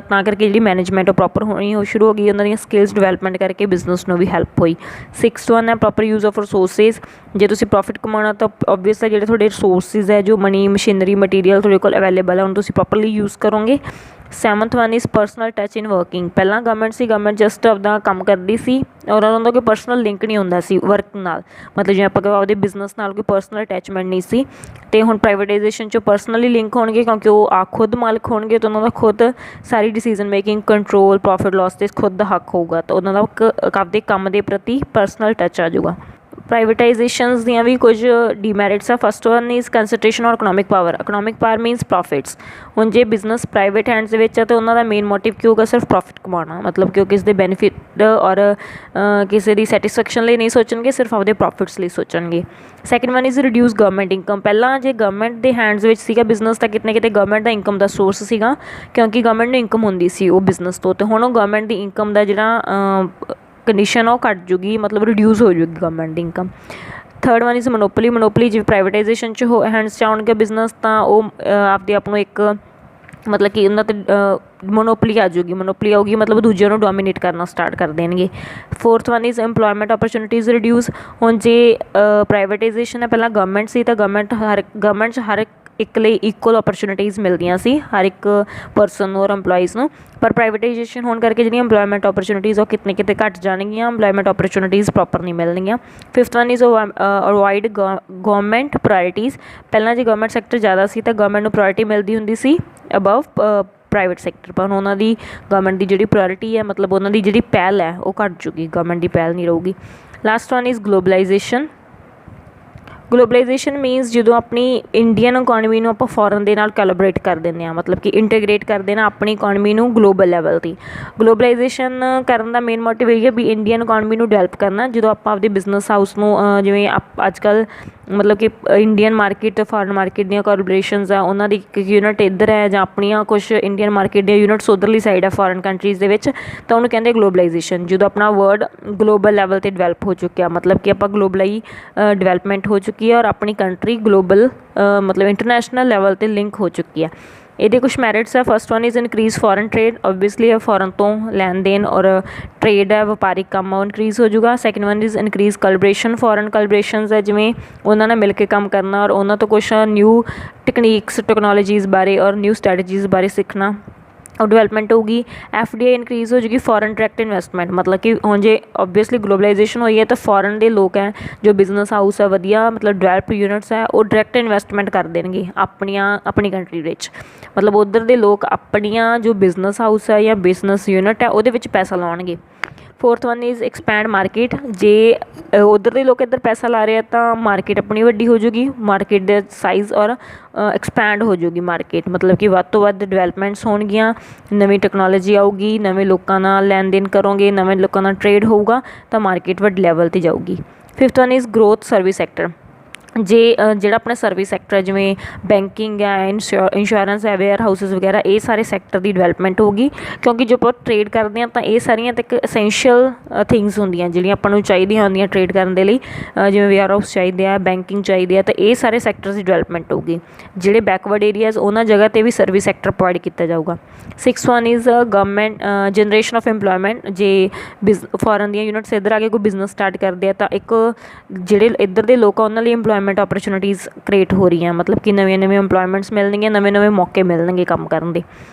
ਤਾਂ ਕਰਕੇ ਜਿਹੜੀ मैनेजमेंट प्रॉपर होनी हो शुरू हो गई, उन्होंने स्किल्स डिवेलपमेंट करके बिजनेस में भी हैल्प हुई। 6th वन है प्रॉपर यूज़ ऑफ रिसोर्सिस। जे तुसीं प्रॉफिट कमाना तो ओबवियस है जो थोड़े रिसोर्सिस है जो मनी मशीनरी मटीरियल थोड़े को अवेलेबल है उन्हें तुसीं प्रॉपरली यूज़ करोगे seventh one is personal touch in working. ਪਹਿਲਾਂ ਗਵਰਨਮੈਂਟ ਸੀ, ਗਵਰਨਮੈਂਟ ਜਸਟ ਆਪਦਾ ਕੰਮ ਕਰਦੀ ਸੀ ਔਰ ਉਹਨਾਂ ਦਾ ਕੋਈ ਪਰਸਨਲ ਲਿੰਕ ਨਹੀਂ ਹੁੰਦਾ ਸੀ ਵਰਕ ਨਾਲ, ਮਤਲਬ ਜਿਵੇਂ ਆਪਾਂ ਆਪਦੇ ਬਿਜ਼ਨਸ ਨਾਲ ਕੋਈ ਪਰਸਨਲ ਅਟੈਚਮੈਂਟ ਨਹੀਂ ਸੀ। ਅਤੇ ਹੁਣ ਪ੍ਰਾਈਵੇਟਾਈਜੇਸ਼ਨ 'ਚ ਪਰਸਨਲੀ ਲਿੰਕ ਹੋਣਗੇ ਕਿਉਂਕਿ ਉਹ ਖੁਦ ਮਾਲਕ ਹੋਣਗੇ, ਤਾਂ ਉਹਨਾਂ ਦਾ ਖੁਦ ਸਾਰੀ decision making, control, profit loss 'ਤੇ ਖੁਦ ਦਾ ਹੱਕ ਹੋਊਗਾ, ਤਾਂ ਉਹਨਾਂ ਦਾ ਆਪਦੇ ਕੰਮ ਦੇ ਪ੍ਰਤੀ ਪਰਸਨਲ ਟੱਚ ਆ ਜਾਊਗਾ। ਪ੍ਰਾਈਵੇਟਾਈਜੇਸ਼ਨਸ ਦੀਆਂ ਵੀ ਕੁਝ ਡੀਮੈਰਿਟਸ ਆ। ਫਸਟ ਵਨ ਇਜ਼ ਕੰਸਨਟ੍ਰੇਸ਼ਨ ਔਰ economic power. Economic power means profits. ਹੁਣ ਜੇ ਬਿਜ਼ਨਸ ਪ੍ਰਾਈਵੇਟ ਹੈਂਡਸ ਦੇ ਵਿੱਚ ਆ ਤਾਂ ਉਹਨਾਂ ਦਾ ਮੇਨ ਮੋਟਿਵ ਕੀ ਹੋਊਗਾ? ਸਿਰਫ ਪ੍ਰੋਫਿਟ ਕਮਾਉਣਾ, ਮਤਲਬ ਕਿ ਉਹ ਕਿਸੇ ਦੇ ਬੈਨੀਫਿਟ ਔਰ ਕਿਸੇ ਦੀ ਸੈਟਿਸਫੈਕਸ਼ਨ ਲਈ ਨਹੀਂ ਸੋਚਣਗੇ, ਸਿਰਫ ਆਪਦੇ ਪ੍ਰੋਫਿਟਸ ਲਈ ਸੋਚਣਗੇ। Second one is reduce government income. ਪਹਿਲਾਂ ਜੇ ਗਵਰਨਮੈਂਟ ਦੇ ਹੈਂਡਸ ਵਿੱਚ ਸੀਗਾ ਬਿਜ਼ਨਸ ਤਾਂ ਕਿਤੇ ਨਾ ਕਿਤੇ ਗਵਰਨਮੈਂਟ ਦਾ ਇਨਕਮ ਦਾ ਸੋਰਸ ਸੀਗਾ, ਕਿਉਂਕਿ ਗਵਰਨਮੈਂਟ ਨੂੰ ਇਨਕਮ ਹੁੰਦੀ ਸੀ ਉਹ ਬਿਜ਼ਨਸ ਤੋਂ, ਅਤੇ ਹੁਣ ਉਹ ਗਵਰਨਮੈਂਟ ਦੀ ਇਨਕਮ ਦਾ ਜਿਹੜਾ ਕੰਡੀਸ਼ਨ ਉਹ ਘੱਟ ਜੂਗੀ, ਮਤਲਬ ਰਿਡਿਊਸ ਹੋ ਜੂਗੀ ਗਵਰਨਮੈਂਟ ਦੀ income. Third one is monopoly. Monopoly ਜਿਵੇਂ ਪ੍ਰਾਈਵੇਟਾਈਜੇਸ਼ਨ 'ਚ ਹੈਂਡਸ 'ਚ ਆਉਣਗੇ ਬਿਜ਼ਨਸ ਤਾਂ ਉਹ ਆਪਦੇ ਆਪ ਨੂੰ ਇੱਕ ਮਤਲਬ ਕਿ ਉਹਨਾਂ 'ਤੇ ਮੋਨੋਪਲੀ ਆ ਜਾਊਗੀ। ਮੋਨੋਪਲੀ ਆਊਗੀ ਮਤਲਬ ਦੂਜਿਆਂ ਨੂੰ ਡੋਮੀਨੇਟ ਕਰਨਾ ਸਟਾਰਟ ਕਰ ਦੇਣਗੇ। Fourth one is employment opportunities reduce. ਹੁਣ ਜੇ ਪ੍ਰਾਈਵੇਟਾਈਜੇਸ਼ਨ ਹੈ, ਪਹਿਲਾਂ ਗਵਰਨਮੈਂਟ ਸੀ ਤਾਂ ਗਵਰਨਮੈਂਟ 'ਚ ਹਰ ਇੱਕ ਲਈ ਇਕੁਅਲ ਓਪਰਚੁਨਿਟੀਜ਼ ਮਿਲਦੀਆਂ ਸੀ ਹਰ ਇੱਕ ਪਰਸਨ ਨੂੰ ਔਰ ਇੰਪਲੋਈਜ਼ ਨੂੰ, ਪਰ ਪ੍ਰਾਈਵੇਟਾਈਜੇਸ਼ਨ ਹੋਣ ਕਰਕੇ ਜਿਹੜੀਆਂ ਇੰਪਲੋਇਮੈਂਟ ਓਪਰਚੁਨਿਟੀਜ਼ ਉਹ ਕਿਤੇ ਕਿਤੇ ਘੱਟ ਜਾਣਗੀਆਂ, ਇੰਪਲੋਇਮੈਂਟ ਓਪਰਚੁਨਿਟੀਜ਼ ਪ੍ਰੋਪਰ ਨਹੀਂ ਮਿਲਣਗੀਆਂ। Fifth one is avoid government priorities. ਪਹਿਲਾਂ ਜੇ ਗਵਰਨਮੈਂਟ ਸੈਕਟਰ ਜ਼ਿਆਦਾ ਸੀ ਤਾਂ ਗਵਰਨਮੈਂਟ ਨੂੰ ਪ੍ਰਾਇਰਟੀ ਮਿਲਦੀ ਹੁੰਦੀ ਸੀ ਅਬਵ ਪ੍ਰਾਈਵੇਟ ਸੈਕਟਰ, ਪਰ ਉਹਨਾਂ ਦੀ ਗਵਰਨਮੈਂਟ ਦੀ ਜਿਹੜੀ ਪ੍ਰਾਇਰਟੀ ਹੈ, ਮਤਲਬ ਉਹਨਾਂ ਦੀ ਜਿਹੜੀ ਪਹਿਲ ਹੈ ਉਹ ਘੱਟ ਜੂਗੀ, ਗਵਰਨਮੈਂਟ ਦੀ ਪਹਿਲ ਨਹੀਂ ਰਹੂਗੀ। Last one is globalisation. Globalisation means ਜਦੋਂ ਆਪਣੀ ਇੰਡੀਅਨ ਇਕੋਨਮੀ ਨੂੰ ਆਪਾਂ ਫੋਰਨ ਦੇ ਨਾਲ ਕੋਲੈਬੋਰੇਟ ਕਰ ਦਿੰਦੇ ਹਾਂ, ਮਤਲਬ ਕਿ ਇੰਟੀਗ੍ਰੇਟ ਕਰ ਦੇਣਾ ਆਪਣੀ ਇਕੋਨਮੀ ਨੂੰ ਗਲੋਬਲ ਲੈਵਲ 'ਤੇ। ਗਲੋਬਲਾਈਜੇਸ਼ਨ ਕਰਨ ਦਾ ਮੇਨ ਮੋਟਿਵ ਇਹ ਹੈ ਵੀ ਇੰਡੀਅਨ ਇਕੋਨਮੀ ਨੂੰ ਡਿਵੈਲਪ ਕਰਨਾ। ਜਦੋਂ ਆਪਾਂ ਆਪਦੇ ਬਿਜ਼ਨਸ ਹਾਊਸ ਨੂੰ ਜਿਵੇਂ ਅੱਜ ਕੱਲ੍ਹ ਮਤਲਬ ਕਿ ਇੰਡੀਅਨ ਮਾਰਕੀਟ, ਫੋਰਨ ਮਾਰਕੀਟ ਦੀਆਂ ਕੋਰਪੋਰੇਸ਼ਨਸ ਆ, ਉਹਨਾਂ ਦੀ ਇੱਕ ਯੂਨਿਟ ਇੱਧਰ ਹੈ ਜਾਂ ਆਪਣੀਆਂ ਕੁਛ ਇੰਡੀਅਨ ਮਾਰਕੀਟ ਦੀਆਂ ਯੂਨਿਟਸ ਉੱਧਰਲੀ ਸਾਈਡ ਹੈ ਫੋਰਨ ਕੰਟਰੀਜ਼ ਦੇ ਵਿੱਚ, ਤਾਂ ਉਹਨੂੰ ਕਹਿੰਦੇ ਗਲੋਬਲਾਈਜੇਸ਼ਨ। ਜਦੋਂ ਆਪਣਾ ਵਰਡ ਗਲੋਬਲ ਲੈਵਲ 'ਤੇ ਡਿਵੈਲਪ ਹੋ ਚੁੱਕਿਆ, ਮਤਲਬ ਕਿ ਆਪਾਂ ਗਲੋਬਲਾਈ ਡਿਵੈਲਪਮੈਂਟ ਹੋ ਚੁੱਕੀ ਹੈ ਔਰ ਆਪਣੀ ਕੰਟਰੀ ਗਲੋਬਲ ਮਤਲਬ ਇੰਟਰਨੈਸ਼ਨਲ ਲੈਵਲ 'ਤੇ ਲਿੰਕ ਹੋ ਚੁੱਕੀ ਹੈ। ਇਹਦੇ ਕੁਛ ਮੈਰਿਟਸ ਹੈ। First one is increase foreign trade. Obviously foreign ਤੋਂ ਲੈਣ ਦੇਣ ਔਰ ਟ੍ਰੇਡ ਹੈ, ਵਪਾਰਿਕ ਕੰਮ ਉਹ ਇਨਕਰੀਜ਼ ਹੋ ਜੂਗਾ। Second one is increase collaboration. Foreign collaborations ਹੈ, ਜਿਵੇਂ ਉਹਨਾਂ ਨਾਲ ਮਿਲ ਕੇ ਕੰਮ ਕਰਨਾ ਔਰ ਉਹਨਾਂ ਤੋਂ ਕੁਛ ਨਿਊ ਟੈਕਨੀਕਸ, ਟੈਕਨੋਲੋਜੀਜ਼ ਬਾਰੇ ਔਰ ਨਿਊ ਸਟ੍ਰੈਟਜੀਜ਼ ਬਾਰੇ ਸਿੱਖਣਾ, ਉਹ ਡਿਵੈਲਪਮੈਂਟ ਹੋਊਗੀ। FDI ਇਨਕਰੀਜ਼ ਹੋ ਜੂਗੀ, ਫੋਰਨ ਡਾਇਰੈਕਟ ਇਨਵੈਸਟਮੈਂਟ। ਮਤਲਬ ਕਿ ਹੁਣ ਜੇ ਓਬਵੀਅਸਲੀ ਗਲੋਬਲਾਈਜੇਸ਼ਨ ਹੋਈ ਹੈ ਤਾਂ ਫੋਰਨ ਦੇ ਲੋਕ ਹੈ ਜੋ ਬਿਜ਼ਨਸ ਹਾਊਸ ਹੈ ਵਧੀਆ, ਮਤਲਬ ਡਿਵੈਲਪ ਯੂਨਿਟਸ ਹੈ, ਉਹ ਡਾਇਰੈਕਟ ਇਨਵੈਸਟਮੈਂਟ ਕਰ ਦੇਣਗੇ ਆਪਣੀ ਕੰਟਰੀ ਵਿੱਚ, ਮਤਲਬ ਉੱਧਰ ਦੇ ਲੋਕ ਆਪਣੀਆਂ ਜੋ ਬਿਜ਼ਨਸ ਹਾਊਸ ਹੈ ਜਾਂ ਬਿਜ਼ਨਸ ਯੂਨਿਟ ਹੈ ਉਹਦੇ ਵਿੱਚ ਪੈਸਾ ਲਾਉਣਗੇ। Fourth one is expand market. ਜੇ ਉੱਧਰ ਦੇ ਲੋਕ ਇੱਧਰ ਪੈਸਾ ਲਾ ਰਹੇ ਆ ਤਾਂ ਮਾਰਕੀਟ ਆਪਣੀ ਵੱਡੀ ਹੋ ਜੂਗੀ, ਮਾਰਕੀਟ ਦੇ ਸਾਈਜ਼ ਔਰ ਐਕਸਪੈਂਡ ਹੋ ਜੂਗੀ ਮਾਰਕੀਟ, ਮਤਲਬ ਕਿ ਵੱਧ ਤੋਂ ਵੱਧ ਡਿਵੈਲਪਮੈਂਟਸ ਹੋਣਗੀਆਂ, ਨਵੀਂ ਟੈਕਨੋਲੋਜੀ ਆਊਗੀ, ਨਵੇਂ ਲੋਕਾਂ ਨਾਲ ਲੈਣ ਦੇਣ ਕਰੋਗੇ, ਨਵੇਂ ਲੋਕਾਂ ਨਾਲ ਟ੍ਰੇਡ ਹੋਊਗਾ ਤਾਂ ਮਾਰਕੀਟ ਵੱਡੇ ਲੈਵਲ 'ਤੇ ਜਾਊਗੀ। Fifth one is growth service sector. ਜੇ ਜਿਹੜਾ ਆਪਣਾ ਸਰਵਿਸ ਸੈਕਟਰ ਹੈ, ਜਿਵੇਂ ਬੈਂਕਿੰਗ ਹੈ, ਇੰਸ਼ੋਰੈਂਸ ਹੈ, ਵੇਅਰ ਹਾਊਸਿਸ ਵਗੈਰਾ, ਇਹ ਸਾਰੇ ਸੈਕਟਰ ਦੀ ਡਿਵੈਲਪਮੈਂਟ ਹੋਊਗੀ, ਕਿਉਂਕਿ ਜੋ ਆਪਾਂ ਟ੍ਰੇਡ ਕਰਦੇ ਹਾਂ ਤਾਂ ਇਹ ਸਾਰੀਆਂ ਤਾਂ ਇੱਕ ਅਸੈਂਸ਼ੀਅਲ ਥਿੰਗਸ ਹੁੰਦੀਆਂ ਜਿਹੜੀਆਂ ਆਪਾਂ ਨੂੰ ਚਾਹੀਦੀਆਂ ਹੁੰਦੀਆਂ ਟ੍ਰੇਡ ਕਰਨ ਦੇ ਲਈ, ਜਿਵੇਂ ਵੇਅਰ ਹਾਊਸ ਚਾਹੀਦੇ ਆ, ਬੈਂਕਿੰਗ ਚਾਹੀਦੀ ਆ, ਤਾਂ ਇਹ ਸਾਰੇ ਸੈਕਟਰਸ ਦੀ ਡਿਵੈਲਪਮੈਂਟ ਹੋਊਗੀ। ਜਿਹੜੇ ਬੈਕਵਰਡ ਏਰੀਆਜ਼ ਉਹਨਾਂ ਜਗ੍ਹਾ 'ਤੇ ਵੀ ਸਰਵਿਸ ਸੈਕਟਰ ਪ੍ਰੋਵਾਈਡ ਕੀਤਾ ਜਾਊਗਾ। Six one is government generation of employment. ਜੇ ਫੋਰਨ ਦੀਆਂ ਯੂਨਿਟਸ ਇੱਧਰ ਆ ਕੇ ਕੋਈ ਬਿਜ਼ਨਸ ਸਟਾਰਟ ਕਰਦੇ ਆ ਤਾਂ ਇੱਕ ਜਿਹੜੇ ਇੱਧਰ ਦੇ ਲੋਕ ਆ ਉਹਨਾਂ ਲਈ ਇੰਪਲੋਇਮੈਂਟ ਓਪਰਚੁਨਿਟੀਜ਼ ਕ੍ਰੀਏਟ ਹੋ ਰਹੀਆਂ, ਮਤਲਬ ਕਿ ਨਵੀਆਂ ਇੰਪਲੋਇਮੈਂਟਸ ਮਿਲਣਗੀਆਂ, ਨਵੇਂ ਮੌਕੇ ਮਿਲਣਗੇ ਕੰਮ ਕਰਨ ਦੇ।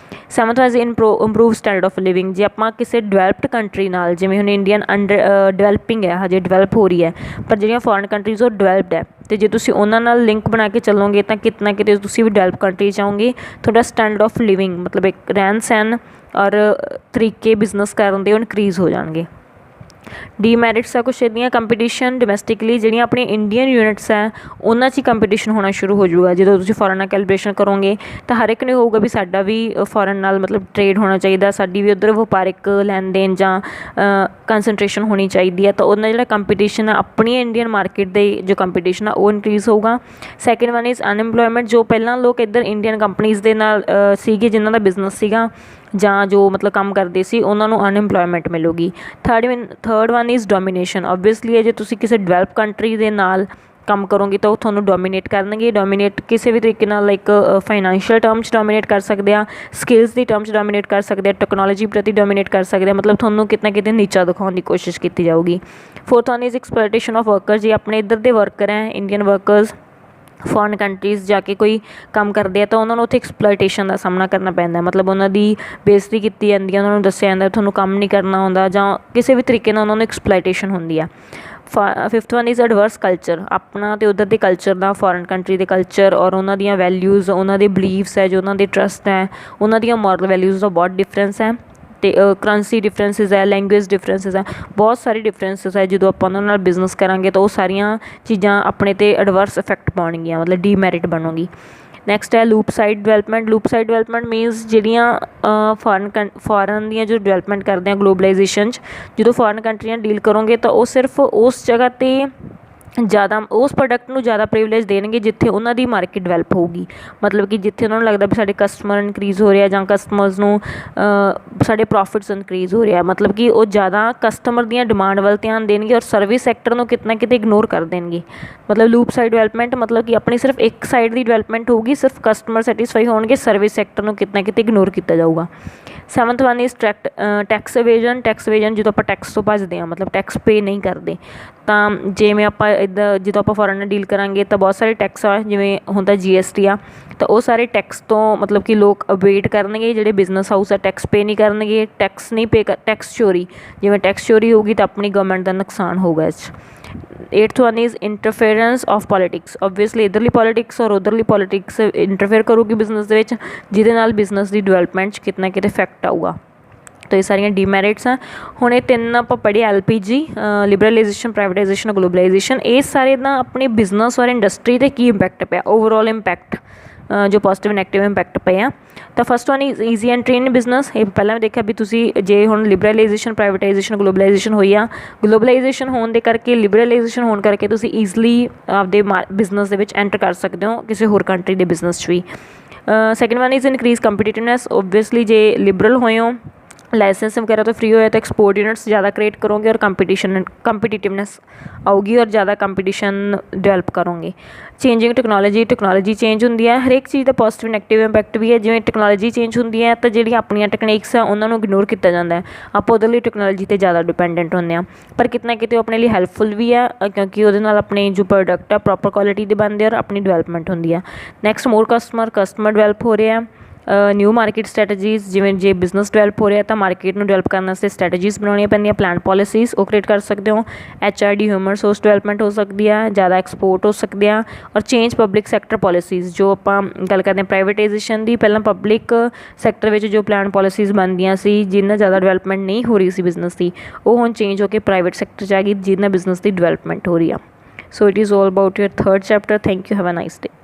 Seventh wise improve standard of living. ਜੇ ਆਪਾਂ ਕਿਸੇ ਡਿਵੈਲਪਡ ਕੰਟਰੀ ਨਾਲ, ਜਿਵੇਂ ਹੁਣ ਇੰਡੀਅਨ ਡਿਵੈਲਪਿੰਗ ਹੈ, ਹਜੇ ਡਿਵੈਲਪ ਹੋ ਰਹੀ ਹੈ, ਪਰ ਜਿਹੜੀਆਂ ਫੋਰਨ ਕੰਟਰੀਜ਼ ਉਹ ਡਿਵੈਲਪਡ ਹੈ, ਅਤੇ ਜੇ ਤੁਸੀਂ ਉਹਨਾਂ ਨਾਲ ਲਿੰਕ ਬਣਾ ਕੇ ਚੱਲੋਗੇ ਤਾਂ ਕਿਤੇ ਨਾ ਕਿਤੇ ਤੁਸੀਂ ਵੀ ਡਿਵੈਲਪ ਕੰਟਰੀ 'ਚ ਆਓਗੇ, ਤੁਹਾਡਾ ਸਟੈਂਡਰਡ ਆਫ ਲਿਵਿੰਗ ਮਤਲਬ ਇੱਕ ਰਹਿਣ ਸਹਿਣ ਔਰ ਤਰੀਕੇ ਬਿਜ਼ਨਸ ਕਰਨ ਦੇ ਉਹ ਇਨਕਰੀਜ਼ ਹੋ ਜਾਣਗੇ। ਡੀਮੈਰਿਟਸ ਆ ਕੁਛ ਇਹਦੀਆਂ। ਕੰਪੀਟੀਸ਼ਨ ਡੋਮੈਸਟਿਕਲੀ, ਜਿਹੜੀਆਂ ਆਪਣੀਆਂ ਇੰਡੀਅਨ ਯੂਨਿਟਸ ਹੈ ਉਹਨਾਂ 'ਚ ਹੀ ਕੰਪੀਟੀਸ਼ਨ ਹੋਣਾ ਸ਼ੁਰੂ ਹੋ ਜਾਊਗਾ। ਜਦੋਂ ਤੁਸੀਂ ਫੋਰਨ ਨਾਲ ਕੈਲੀਬ੍ਰੇਸ਼ਨ ਕਰੋਗੇ ਤਾਂ ਹਰ ਇੱਕ ਨੂੰ ਹੋਊਗਾ ਵੀ ਸਾਡਾ ਵੀ ਫੋਰਨ ਨਾਲ ਮਤਲਬ ਟ੍ਰੇਡ ਹੋਣਾ ਚਾਹੀਦਾ, ਸਾਡੀ ਵੀ ਉੱਧਰ ਵਪਾਰਿਕ ਲੈਣ ਦੇਣ ਜਾਂ ਕੰਸਨਟ੍ਰੇਸ਼ਨ ਹੋਣੀ ਚਾਹੀਦੀ ਹੈ, ਤਾਂ ਉਹਦਾ ਜਿਹੜਾ ਕੰਪੀਟੀਸ਼ਨ ਆ ਆਪਣੀ ਇੰਡੀਅਨ ਮਾਰਕੀਟ ਦੇ ਜੋ ਕੰਪੀਟੀਸ਼ਨ ਆ ਉਹ ਇਨਕਰੀਜ਼ ਹੋਊਗਾ। Second one is unemployment. ਜੋ ਪਹਿਲਾਂ ਲੋਕ ਇੱਧਰ ਇੰਡੀਅਨ ਕੰਪਨੀਜ਼ ਦੇ ਨਾਲ ਸੀਗੇ, ਜਿਨ੍ਹਾਂ ਦਾ ਬਿਜ਼ਨਸ ਸੀਗਾ ਜਾਂ ਜੋ ਮਤਲਬ ਕੰਮ ਕਰਦੇ ਸੀ, ਉਹਨਾਂ ਨੂੰ ਅਨਇੰਪਲੋਇਮੈਂਟ ਮਿਲੂਗੀ। Third one is domination. Obviously ਜੇ ਤੁਸੀਂ ਕਿਸੇ ਡਿਵੈਲਪ ਕੰਟਰੀ ਦੇ ਨਾਲ ਕੰਮ ਕਰੋਗੇ ਤਾਂ ਉਹ ਤੁਹਾਨੂੰ ਡੋਮੀਨੇਟ ਕਰਨਗੇ। ਡੋਮੀਨੇਟ ਕਿਸੇ ਵੀ ਤਰੀਕੇ ਨਾਲ ਲਾਈਕ ਫਾਈਨੈਂਸ਼ੀਅਲ ਟਰਮ 'ਚ ਡੋਮੀਨੇਟ ਕਰ ਸਕਦੇ ਆ, ਸਕਿੱਲਸ ਦੀ ਟਰਮ 'ਚ ਡੋਮੀਨੇਟ ਕਰ ਸਕਦੇ ਆ, ਟੈਕਨੋਲੋਜੀ ਪ੍ਰਤੀ ਡੋਮੀਨੇਟ ਕਰ ਸਕਦੇ ਆ, ਮਤਲਬ ਤੁਹਾਨੂੰ ਕਿਤੇ ਨਾ ਕਿਤੇ ਨੀਚਾ ਦਿਖਾਉਣ ਦੀ ਕੋਸ਼ਿਸ਼ ਕੀਤੀ ਜਾਊਗੀ। Fourth one is exploitation of worker. ਜੇ ਆਪਣੇ ਇੱਧਰ ਦੇ ਵਰਕਰ ਹੈ ਇੰਡੀਅਨ ਵਰਕਰਸ, ਫੋਰਨ ਕੰਟਰੀਜ਼ ਜਾ ਕੇ ਕੋਈ ਕੰਮ ਕਰਦੇ ਆ ਤਾਂ ਉਹਨਾਂ ਨੂੰ ਉੱਥੇ ਐਕਸਪਲੋਇਟੇਸ਼ਨ ਦਾ ਸਾਹਮਣਾ ਕਰਨਾ ਪੈਂਦਾ, ਮਤਲਬ ਉਹਨਾਂ ਦੀ ਬੇਇੱਜ਼ਤੀ ਕੀਤੀ ਜਾਂਦੀ ਹੈ, ਉਹਨਾਂ ਨੂੰ ਦੱਸਿਆ ਜਾਂਦਾ ਤੁਹਾਨੂੰ ਕੰਮ ਨਹੀਂ ਕਰਨਾ ਆਉਂਦਾ, ਜਾਂ ਕਿਸੇ ਵੀ ਤਰੀਕੇ ਨਾਲ ਉਹਨਾਂ ਨੂੰ ਐਕਸਪਲੋਇਟੇਸ਼ਨ ਹੁੰਦੀ ਆ। Fifth one is adverse culture, ਆਪਣਾ ਅਤੇ ਉੱਧਰ ਦੇ ਕਲਚਰ ਦਾ, ਫੋਰਨ ਕੰਟਰੀ ਦੇ ਕਲਚਰ ਔਰ ਉਹਨਾਂ ਦੀਆਂ ਵੈਲਿਊਜ਼, ਉਹਨਾਂ ਦੇ ਬਲੀਵਸ ਹੈ, ਜੋ ਉਹਨਾਂ ਦੇ ਟਰਸਟ ਹੈ, ਉਹਨਾਂ ਦੀਆਂ ਮੋਰਲ ਵੈਲਿਊਜ਼ ਦਾ ਬਹੁਤ ਡਿਫਰੈਂਸ ਹੈ। ਅਤੇ ਕਰੰਸੀ ਡਿਫਰੈਂਸਿਸ ਹੈ, ਲੈਂਗੁਏਜ ਡਿਫਰੈਂਸਿਸ ਹੈ, ਬਹੁਤ ਸਾਰੇ ਡਿਫਰੈਂਸਿਸ ਹੈ। ਜਦੋਂ ਆਪਾਂ ਉਹਨਾਂ ਨਾਲ ਬਿਜ਼ਨਸ ਕਰਾਂਗੇ ਤਾਂ ਉਹ ਸਾਰੀਆਂ ਚੀਜ਼ਾਂ ਆਪਣੇ 'ਤੇ ਐਡਵਰਸ ਇਫੈਕਟ ਪਾਉਣਗੀਆਂ, ਮਤਲਬ ਡੀਮੈਰਿਟ ਬਣੂਗੀ। ਨੈਕਸਟ ਹੈ loop side development. Loop side development means ਜਿਹੜੀਆਂ ਫੋਰਨ ਦੀਆਂ ਜੋ ਡਿਵੈਲਪਮੈਂਟ ਕਰਦੇ ਆ ਗਲੋਬਲਾਈਜੇਸ਼ਨ 'ਚ, ਜਦੋਂ ਫੋਰਨ ਕੰਟਰੀਆਂ ਡੀਲ ਕਰੋਗੇ ਤਾਂ ਉਹ ਸਿਰਫ ਉਸ ਜਗ੍ਹਾ 'ਤੇ ਜ਼ਿਆਦਾ ਉਸ ਪ੍ਰੋਡਕਟ ਨੂੰ ਜ਼ਿਆਦਾ ਪ੍ਰਿਵਿਲੇਜ ਦੇਣਗੇ ਜਿੱਥੇ ਉਹਨਾਂ ਦੀ ਮਾਰਕੀਟ ਡਿਵੈਲਪ ਹੋਊਗੀ, ਮਤਲਬ ਕਿ ਜਿੱਥੇ ਉਹਨਾਂ ਨੂੰ ਲੱਗਦਾ ਵੀ ਸਾਡੇ ਕਸਟਮਰ ਇਨਕਰੀਜ਼ ਹੋ ਰਿਹਾ ਜਾਂ ਕਸਟਮਰਸ ਨੂੰ ਸਾਡੇ ਪ੍ਰੋਫਿਟਸ ਇਨਕਰੀਜ਼ ਹੋ ਰਿਹਾ, ਮਤਲਬ ਕਿ ਉਹ ਜ਼ਿਆਦਾ ਕਸਟਮਰ ਦੀਆਂ ਡਿਮਾਂਡ ਵੱਲ ਧਿਆਨ ਦੇਣਗੇ ਔਰ ਸਰਵਿਸ ਸੈਕਟਰ ਨੂੰ ਕਿਤੇ ਨਾ ਕਿਤੇ ਇਗਨੋਰ ਕਰ ਦੇਣਗੇ। ਮਤਲਬ ਲੂਪ ਸਾਈਡ ਡਿਵੈਲਪਮੈਂਟ ਮਤਲਬ ਕਿ ਆਪਣੀ ਸਿਰਫ ਇੱਕ ਸਾਈਡ ਦੀ ਡਿਵੈਲਪਮੈਂਟ ਹੋਊਗੀ, ਸਿਰਫ ਕਸਟਮਰ ਸੈਟਿਸਫਾਈ ਹੋਣਗੇ, ਸਰਵਿਸ ਸੈਕਟਰ ਨੂੰ ਕਿਤੇ ਨਾ ਕਿਤੇ ਇਗਨੋਰ ਕੀਤਾ ਜਾਊਗਾ। Seventh one is tax evasion. Tax evasion ਜਦੋਂ ਆਪਾਂ ਟੈਕਸ ਤੋਂ ਭੱਜਦੇ ਹਾਂ, ਮਤਲਬ ਟੈਕਸ ਪੇ ਨਹੀਂ ਕਰਦੇ, ਤਾਂ ਜਿਵੇਂ ਆਪਾਂ ਇੱਦਾਂ ਜਦੋਂ ਆਪਾਂ ਫੋਰਨ ਨਾਲ ਡੀਲ ਕਰਾਂਗੇ ਤਾਂ ਬਹੁਤ ਸਾਰੇ ਟੈਕਸ ਆ, ਜਿਵੇਂ ਹੁੰਦਾ GST ਆ, ਤਾਂ ਉਹ ਸਾਰੇ ਟੈਕਸ ਤੋਂ ਮਤਲਬ ਕਿ ਲੋਕ ਅਵੇਟ ਕਰਨਗੇ, ਜਿਹੜੇ ਬਿਜ਼ਨਸ ਹਾਊਸ ਆ ਟੈਕਸ ਪੇ ਨਹੀਂ ਕਰਨਗੇ, ਟੈਕਸ ਨਹੀਂ ਪੇ ਟੈਕਸ ਚੋਰੀ, ਜਿਵੇਂ ਟੈਕਸ ਚੋਰੀ ਹੋਊਗੀ ਤਾਂ ਆਪਣੀ ਗਵਰਨਮੈਂਟ ਦਾ ਨੁਕਸਾਨ ਹੋਊਗਾ ਇਸ 'ਚ। Eighth one is interference of politics. Obviously ਇੱਧਰਲੀ ਪੋਲੀਟਿਕਸ ਔਰ ਉੱਧਰਲੀ ਪੋਲੀਟਿਕਸ ਇੰਟਰਫੇਅਰ ਕਰੂਗੀ ਬਿਜ਼ਨਸ ਦੇ ਵਿੱਚ, ਜਿਹਦੇ ਨਾਲ ਬਿਜ਼ਨਸ ਦੀ ਡਿਵੈਲਪਮੈਂਟ 'ਚ ਕਿਤੇ ਨਾ ਕਿਤੇ ਇਫੈਕਟ ਆਊਗਾ। ਤਾਂ ਇਹ ਸਾਰੀਆਂ ਡੀਮੈਰਿਟਸ ਆ। ਹੁਣ ਇਹ ਤਿੰਨ ਆਪਾਂ ਪੜ੍ਹੇ LPG, ਲਿਬਰਲਾਈਜੇਸ਼ਨ, ਪ੍ਰਾਈਵੇਟਾਈਜੇਸ਼ਨ, ਗਲੋਬਲਾਈਜੇਸ਼ਨ। ਇਹ ਸਾਰੇ ਦਾ ਆਪਣੇ ਬਿਜ਼ਨਸ ਔਰ ਇੰਡਸਟਰੀ 'ਤੇ ਕੀ ਇੰਪੈਕਟ ਪਿਆ, ਓਵਰਆਲ ਇੰਪੈਕਟ, ਜੋ ਪੋਜ਼ੀਟਿਵ ਨੈਗੇਟਿਵ ਇੰਪੈਕਟ ਪਏ ਆ। ਤਾਂ first one is easy entry in business. ਇਹ ਪਹਿਲਾਂ ਵੀ ਦੇਖਿਆ ਵੀ ਤੁਸੀਂ ਜੇ ਹੁਣ ਲਿਬਰਲਾਈਜੇਸ਼ਨ, ਪ੍ਰਾਈਵੇਟਾਈਜੇਸ਼ਨ, ਗਲੋਬਲਾਈਜੇਸ਼ਨ ਹੋਈ ਆ, ਗਲੋਬਲਾਈਜੇਸ਼ਨ ਹੋਣ ਦੇ ਕਰਕੇ, ਲਿਬਰਲਾਈਜੇਸ਼ਨ ਹੋਣ ਕਰਕੇ ਤੁਸੀਂ ਈਜ਼ਲੀ ਆਪਦੇ ਬਿਜ਼ਨਸ ਦੇ ਵਿੱਚ ਐਂਟਰ ਕਰ ਸਕਦੇ ਹੋ ਕਿਸੇ ਹੋਰ ਕੰਟਰੀ ਦੇ ਬਿਜ਼ਨਸ 'ਚ ਵੀ। Second one is increase competitiveness. Obviously ਜੇ ਲਿਬਰਲ ਹੋਏ ਹੋ, ਲਾइसेंस वगैरह तो फ्री होया तो एक्सपोर्ट यूनिट्स ज़्यादा क्रिएट करोगे और कंपटीटिवनेस आऊगी और ज़्यादा कंपटीशन डिवेलप करोगे। चेंजिंग टैक्नोलॉजी चेंज होंगी है, हर एक चीज़ का पॉजिटिव नैगेटिव इंपैक्ट भी है। जिवें टैक्नोलॉजी चेंज होंगी है तो जी अपन टैकनीक्स है उन्होंने इग्नोर किया जाता है, आप उधरली टैक्नोलॉजी पर ज़्यादा डिपेंडेंट होंगे, पर कितना कितने अपने लिए हैल्पफुल भी है क्योंकि वो अपने जो प्रोडक्ट है प्रॉपर क्वालिटी के बनते और अपनी डिवेलपमेंट होंगी है। नैक्सट मोर कस्टमर डिवेलप हो रहे हैं। न्यू मार्केट स्ट्रैटेजीज़, जिवें जे बिजनेस डिवेलप हो रहा है तो मार्केट में डिवेलप करने वास्ते स्ट्रैटेजीज़ बनानी पैंदियां, प्लान पॉलिसीज़ वो क्रिएट कर सकते हो। HRD ह्यूमन रिसोर्स डिवेलपमेंट हो सकती है, ज़्यादा एक्सपोर्ट हो सकते हैं, और चेंज पब्लिक सैक्टर पॉलिसीज़ जो आप गल करते हैं प्राइवेटाइजेशन की, पहला पब्लिक सैक्टर में जो प्लान पॉलिसीज़ बनदियां सी जिन्ना ज़्यादा डिवेलपमेंट नहीं हो रही सी बिजनेस की, वो हुण चेंज होकर प्राइवेट सैक्टर च आ गई जिन्ना बिजनेस की डिवेलपमेंट हो रही है। So it is all about your third chapter. Thank you, have a nice day.